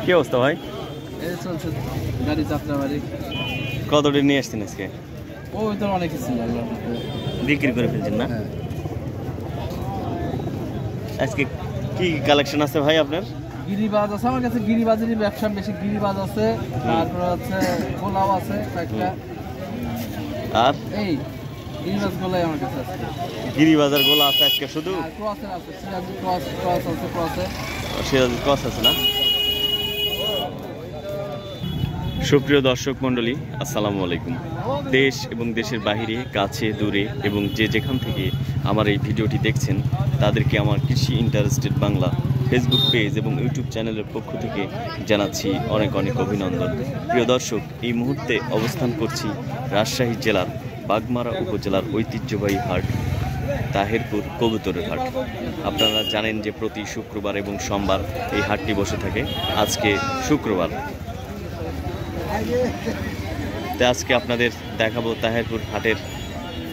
কি অবস্থা ভাই? এই চলছে গাড়ি যাত্রাবাড়ি। কতটি নিয়ে আসছেন আজকে? ওই তো অনেক কিছু বিক্রি করে ফেলছেন না? আজকে কি কালেকশন আছে ভাই আপনার? গিরিবাজ আছে আমার কাছে, গিরিবাজেরই ব্যবসা বেশি। গিরিবাজ আছে, তারপর হচ্ছে গোলাও আছে একটা। আর এই গিরিবাজ গোলাই আমার কাছে আছে। গিরিবাজার গোলা আছে আজকে শুধু? ক্রসের আছে, সিরাজি ক্রস আছে, ক্রসে সিরাজি ক্রস আছে না? সুপ্রিয় দর্শক মণ্ডলী, আসসালামু আলাইকুম। দেশ এবং দেশের বাহিরে, কাছে দূরে এবং যে যেখান থেকে আমার এই ভিডিওটি দেখছেন তাদেরকে আমার কৃষি ইন্টারেস্টেড বাংলা ফেসবুক পেজ এবং ইউটিউব চ্যানেলের পক্ষ থেকে জানাচ্ছি অনেক অনেক অভিনন্দন। প্রিয় দর্শক, এই মুহূর্তে অবস্থান করছি রাজশাহী জেলার বাগমারা উপজেলার ঐতিহ্যবাহী হাট তাহেরপুর কবুতরের হাট। আপনারা জানেন যে প্রতি শুক্রবার এবং সোমবার এই হাটটি বসে থাকে। আজকে শুক্রবার, তো আজকে আপনাদের দেখাবো তাহেরপুর হাটের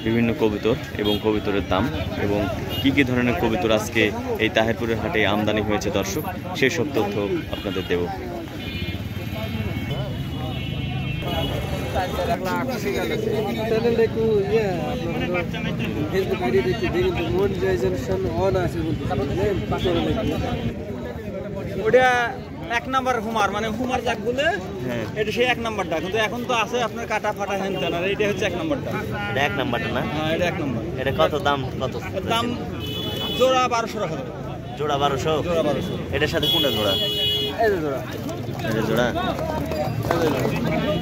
বিভিন্ন কবুতর এবং কবুতরের দাম এবং কি কি ধরনের কবুতর আজকে এই তাহেরপুরের হাটে আমদানি হয়েছে দর্শক, সেসব তথ্য আপনাদের দেব। এক নাম্বার হুমার, মানে হুমার যাক বলে এটা সেই এক নাম্বারটা, কিন্তু এখন তো আছে আপনার কাটা ফাটা হ্যান তেন, আর এটা হচ্ছে এক নাম্বারটা। এটা এক নাম্বারটা না? হ্যাঁ, এটা এক নাম্বার। এটা কত দাম? কত দাম? জোড়া 1200 টাকা। জোড়া 1200? জোড়া 1200। এটার সাথে কোনটা জোড়া? এই যে জোড়া। এটা জোড়া?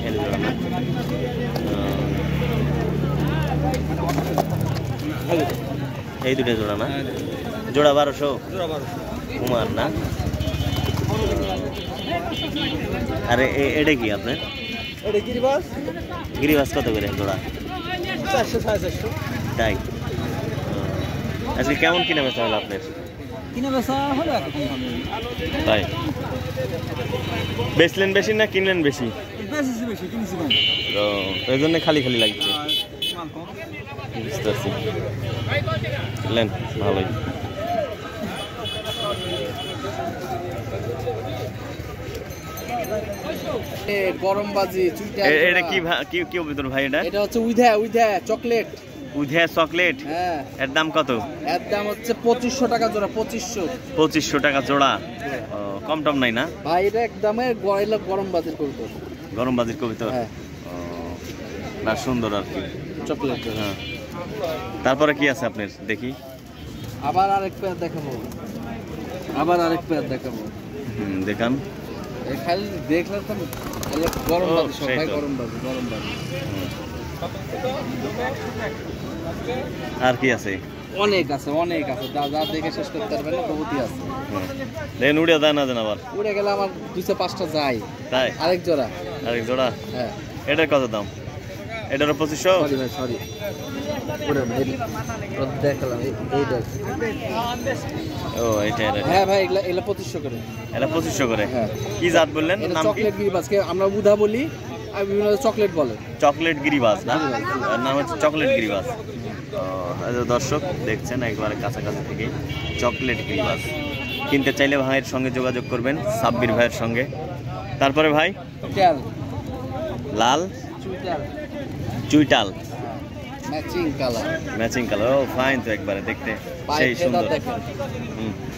এটা জোড়া না? এই দুটো জোড়া না? জোড়া 1200? জোড়া 1200 কুমার না? আরে এটা কি আপনার? এটা গিরিবাজ। গিরিবাজ কত করে জোড়া? 400 450। তাই? আজকে কেমন কিনা বেচা হলো আপনার? কিনে বেচা হলো এখন। তাই? বেচলেন বেশি না কিনলেন বেশি? বেশি বেশি কিনেছি ভাই। তো এই জন্য খালি খালি লাগছে। বুঝতে পারছি। কিনলেন ভালোই। গরম বাজি এটা কি কি কি কবুতর ভাই? এটা হচ্ছে উইধা চকলেট। উইধা চকলেট? হ্যাঁ। এর দাম কত? এর দাম হচ্ছে 2500 টাকা জোড়া। 2500 টাকা জোড়া? কম টম নাই না ভাই? এটা একদমই গরম বাজির কবুতর। গরম বাজির কবুতর? হ্যাঁ। না, সুন্দর আর কি চকলেট। হ্যাঁ। তারপরে কি আছে আপনার দেখি? আবার আরেক পেয়ার দেখাবো। দেখান। খালি দেখলে তো গরম বাজি, সব ভাই গরম বাজি। আর কি আছে? অনেক আছে যা দেখে শেষ করতে পারবেন না, বহুতই আছে। দেখেন উড়ে যায় না যেন আবার? উড়ে গেলে আমার 2-5টা যায়। তাই? আরেক জোড়া? হ্যাঁ। এটার কত দাম? এটারও 2500? সরি দেখালাম এইটা। ও এইটা? হ্যাঁ ভাই, এগুলা 2500 করে। এটা 2500 করে? হ্যাঁ। কি জাত বললেন? নাম কি? চকলেট গিরিবাজকে আমরা উদা বলি, আর বিভিন্ন চকলেট বলে। চকলেট গিরিবাজ না? নাম হচ্ছে চকলেট গিরিবাজ। দর্শক দেখছেন একবারে কাছাকাছি থেকে চকলেট গিরিবাজ। কিনতে চাইলে ভাইয়ের সঙ্গে যোগাযোগ করবেন, সাব্বির ভাইয়ের সঙ্গে। তারপরে ভাই লাল চুইটাল ম্যাচিং কালার। ও ফাইন তো, একবারে দেখতে সেই সুন্দর।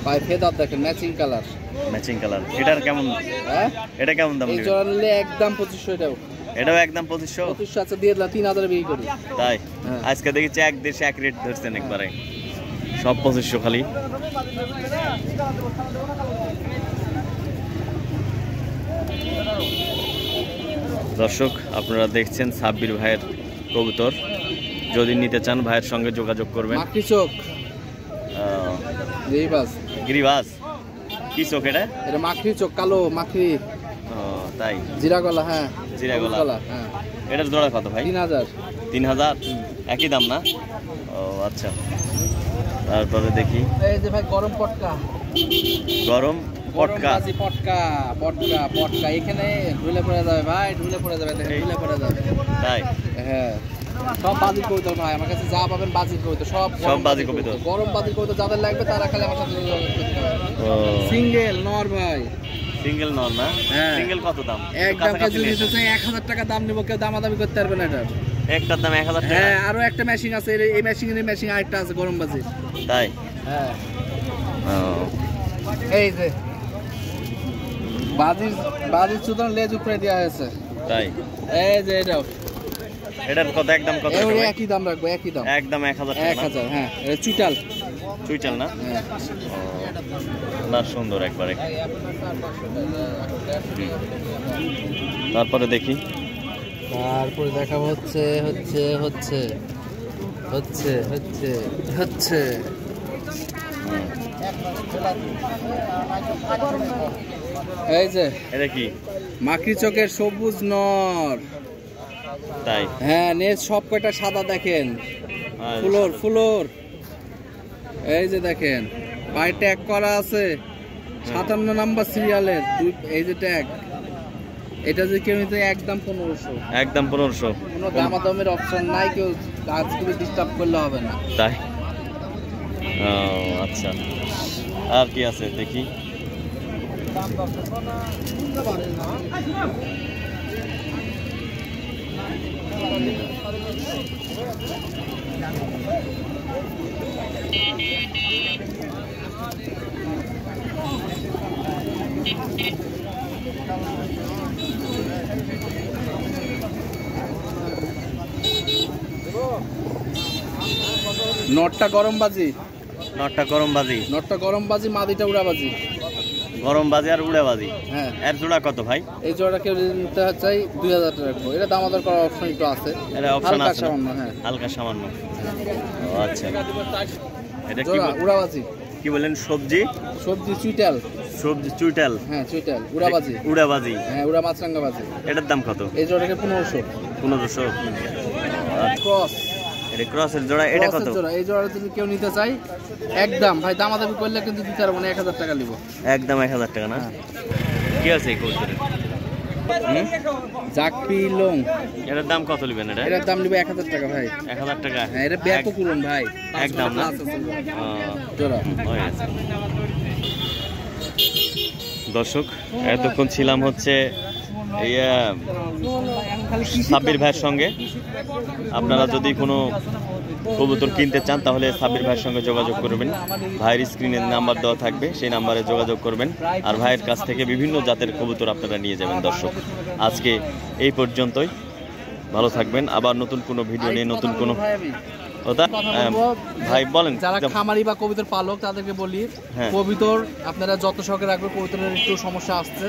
পায়ে ফেদার দেখেন, ম্যাচিং কালার। এটার কেমন? হ্যাঁ, এটা কেমন দাম? এই জোড়া নিলে একদম 2500। এটাও একদম 2500? 2500 আছে, দিয়ে দিলাম 3000 বিক্রি করি। তাই? আজকে দেখেছি এক দেশে এক রেট ধরছেন একবারে, সব 2500 খালি। দর্শক আপনারা দেখছেন সাব্বির ভাইয়ের কবুতর। যদি নিতে চান ভাইয়ের সঙ্গে যোগাযোগ করবেন। মাকড়ি চোখ গিরিবাজ। কি চোখ এটা? এটা মাকড়ি চোখ, কালো মাকড়ি। তাই? জিরা গলা। হ্যাঁ, জিরা গলা। হ্যাঁ। এটার জোড়া কত ভাই? 3000? একই দাম না? ও আচ্ছা। তারপরে দেখি এই যে ভাই গরম পটকা। এখানে ঢুলে পড়ে যাবে ভাই, ঢুলে পড়ে যাবে। তাই? হ্যাঁ, সব বাজির কবিতা ভাই, আমার কাছে যা পাবেন বাজির কবিতা, সব বাজির কবিতা। গরম বাজির কবিতা যাদের লাগবে তারা খালি আমার সাথে সিঙ্গেল নর ভাই। সিঙ্গেল নর না? হ্যাঁ। সিঙ্গেল কত দাম? একদম কেজি নিতে চাই 1000 টাকা দাম নিব, কেউ দামাদামি করতে পারবে না এটা। একটার দাম 1000 টাকা? হ্যাঁ, আরো একটা মেশিন আছে, এই মেশিন আরেকটা আছে গরম বাজি। তাই? হ্যাঁ। ও, এই যে বাজির সুতরাং লেজ উপরে দেওয়া হয়েছে। তাই? এই যে এটাও এটার কত? একদম কত? একই দাম রাখবো, একই দাম, একদম 1000 টাকা? 1000। হ্যাঁ, এটা চুইটাল। চুইটাল না? হ্যাঁ। না, সুন্দর একবারে। তারপরে দেখি, তারপরে দেখাবো হচ্ছে হচ্ছে হচ্ছে হচ্ছে হচ্ছে হচ্ছে এই যে এটা কি? মাকড়ি চোখের সবুজ নর। তাই? হ্যাঁ, নেজ সব কয়টা সাদা দেখেন, আর ফুলোর। এই যে দেখেন পায়ে ট্যাগ করা আছে 57 নাম্বার সিরিয়ালের, এই যে ট্যাগ। এটা যে কেউ নিতে একদম 1500। একদম 1500? কোনো দামাদামের অপশন নাই, কেউ গাছগুলো ডিস্টার্ব করলে হবে না। তাই? ও আচ্ছা, আর কি আছে দেখি। নটটা গরম বাজি, নটটা গরম বাজি? নটটা গরম বাজি, মাদিটা উড়া বাজি। গরম বাজি আর উড়ে বাজি? হ্যাঁ। এর জোড়া কত ভাই? এই জোড়া কেউ নিতে চাই 2000 টাকা রাখবো। এটা দামাদার করার অপশন একটু আছে, এটা অপশন হালকা আছে? সামান্য। হ্যাঁ, হালকা সামান্য। ও আচ্ছা, এটা কি জোড়া উড়া বাজি। কি বলেন? সবজি চুইটাল। সবজি চুইটাল? হ্যাঁ, চুইটাল উড়া বাজি। উড়া বাজি? হ্যাঁ, উড়া মাছরাঙ্গা বাজি। এটার দাম কত? এই জোড়াটাকে 1500। 1500? ক্রস, এটা ক্রসের জোড়া। এটা কত? এই জোড়া যদি কেউ নিতে চাই একদম ভাই দামাদামি করলে কিন্তু দিতে পারবো না, 1000 টাকা নিব। একদম 1000 টাকা না? কি আছে এই কবুতরের? জাকপি লং। এটার দাম কত নেবেন? এটার দাম নিব 1000 টাকা ভাই। 1000 টাকা? হ্যাঁ, এটা ব্যাপক উড়ন ভাই, একদম না? জোড়া। দর্শক, এতক্ষণ ছিলাম হচ্ছে সাব্বির ভাইয়ের সঙ্গে। আপনারা যদি কোনো কবুতর কিনতে চান তাহলে সাব্বির ভাইয়ের সঙ্গে যোগাযোগ করবেন। ভাইয়ের স্ক্রিনের নাম্বার দেওয়া থাকবে, সেই নাম্বারে যোগাযোগ করবেন। আর ভাইয়ের কাছ থেকে বিভিন্ন জাতের কবুতর আপনারা নিয়ে যাবেন। দর্শক, আজকে এই পর্যন্তই। ভালো থাকবেন। আবার নতুন কোনো ভিডিও নিয়ে নতুন কোনো ভাই বলেন। যারা খামারি বা কবুতর পালক তাদেরকে বলি, কবুতর আপনারা যত শখে রাখবেন। কবুতরের একটু সমস্যা আসছে,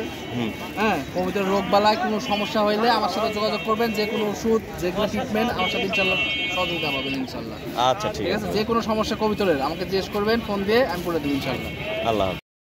হ্যাঁ, কবুতরের রোগ বালায় কোনো সমস্যা হইলে আমার সাথে যোগাযোগ করবেন। যে কোনো ওষুধ, যে কোনো ট্রিটমেন্ট আমার সাথে ইনশাল্লাহ সহযোগিতা পাবেন ইনশাল্লাহ। আচ্ছা, ঠিক আছে। যে কোনো সমস্যা কবুতরের আমাকে জিজ্ঞেস করবেন, ফোন দিয়ে আমি বলে দেবো ইনশাল্লাহ। আল্লাহ।